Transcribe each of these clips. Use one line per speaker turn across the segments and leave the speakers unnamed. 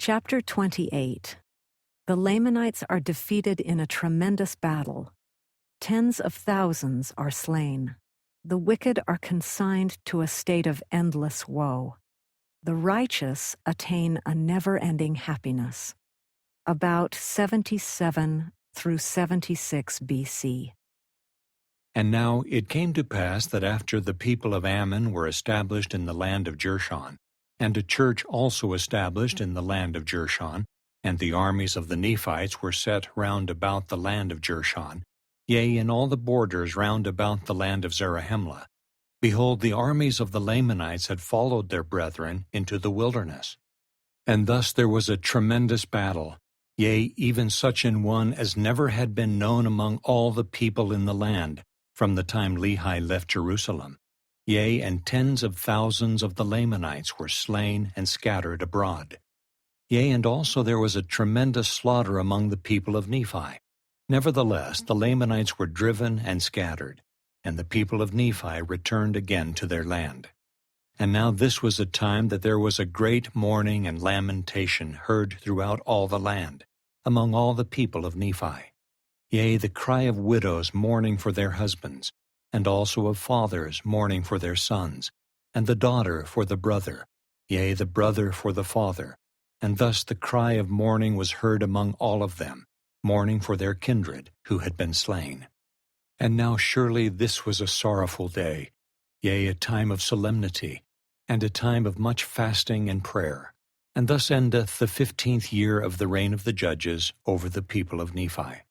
Chapter 28. The Lamanites are defeated in a tremendous battle. Tens of thousands are slain. The wicked are consigned to a state of endless woe. The righteous attain a never-ending happiness. About 77 through 76 BC.
And now it came to pass that after the people of Ammon were established in the land of Jershon, and a church also established in the land of Jershon, and the armies of the Nephites were set round about the land of Jershon, yea, in all the borders round about the land of Zarahemla, behold, the armies of the Lamanites had followed their brethren into the wilderness. And thus there was a tremendous battle, yea, even such an one as never had been known among all the people in the land, from the time Lehi left Jerusalem. Yea, and tens of thousands of the Lamanites were slain and scattered abroad. Yea, and also there was a tremendous slaughter among the people of Nephi. Nevertheless, the Lamanites were driven and scattered, and the people of Nephi returned again to their land. And now this was a time that there was a great mourning and lamentation heard throughout all the land, among all the people of Nephi. Yea, the cry of widows mourning for their husbands, and also of fathers mourning for their sons, and the daughter for the brother, yea, the brother for the father. And thus the cry of mourning was heard among all of them, mourning for their kindred who had been slain. And now surely this was a sorrowful day, yea, a time of solemnity, and a time of much fasting and prayer. And thus endeth the 15th year of the reign of the judges over the people of Nephi.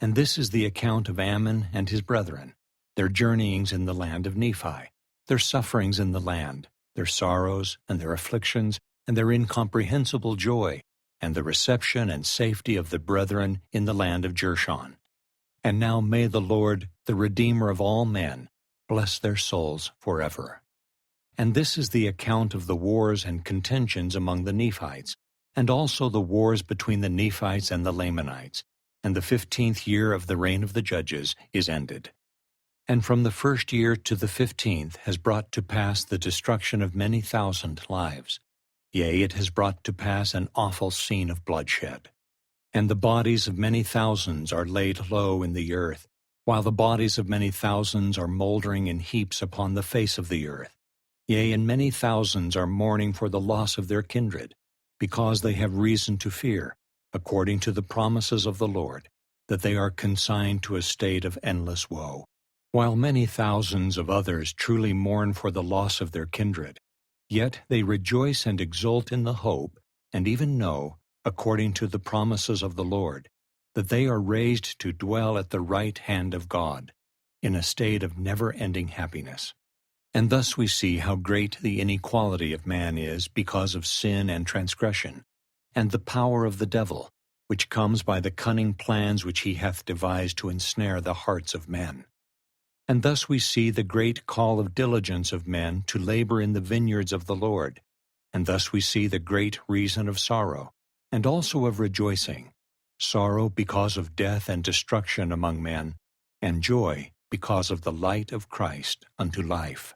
And this is the account of Ammon and his brethren, their journeyings in the land of Nephi, their sufferings in the land, their sorrows and their afflictions, and their incomprehensible joy, and the reception and safety of the brethren in the land of Jershon. And now may the Lord, the Redeemer of all men, bless their souls forever. And this is the account of the wars and contentions among the Nephites, and also the wars between the Nephites and the Lamanites. And the 15th year of the reign of the judges is ended. And from the 1st year to the 15th has brought to pass the destruction of many thousand lives. Yea, it has brought to pass an awful scene of bloodshed. And the bodies of many thousands are laid low in the earth, while the bodies of many thousands are mouldering in heaps upon the face of the earth. Yea, and many thousands are mourning for the loss of their kindred, because they have reason to fear, according to the promises of the Lord, that they are consigned to a state of endless woe, while many thousands of others truly mourn for the loss of their kindred. Yet they rejoice and exult in the hope, and even know, according to the promises of the Lord, that they are raised to dwell at the right hand of God, in a state of never-ending happiness. And thus we see how great the inequality of man is because of sin and transgression, and the power of the devil, which comes by the cunning plans which he hath devised to ensnare the hearts of men. And thus we see the great call of diligence of men to labor in the vineyards of the Lord, and thus we see the great reason of sorrow, and also of rejoicing, sorrow because of death and destruction among men, and joy because of the light of Christ unto life.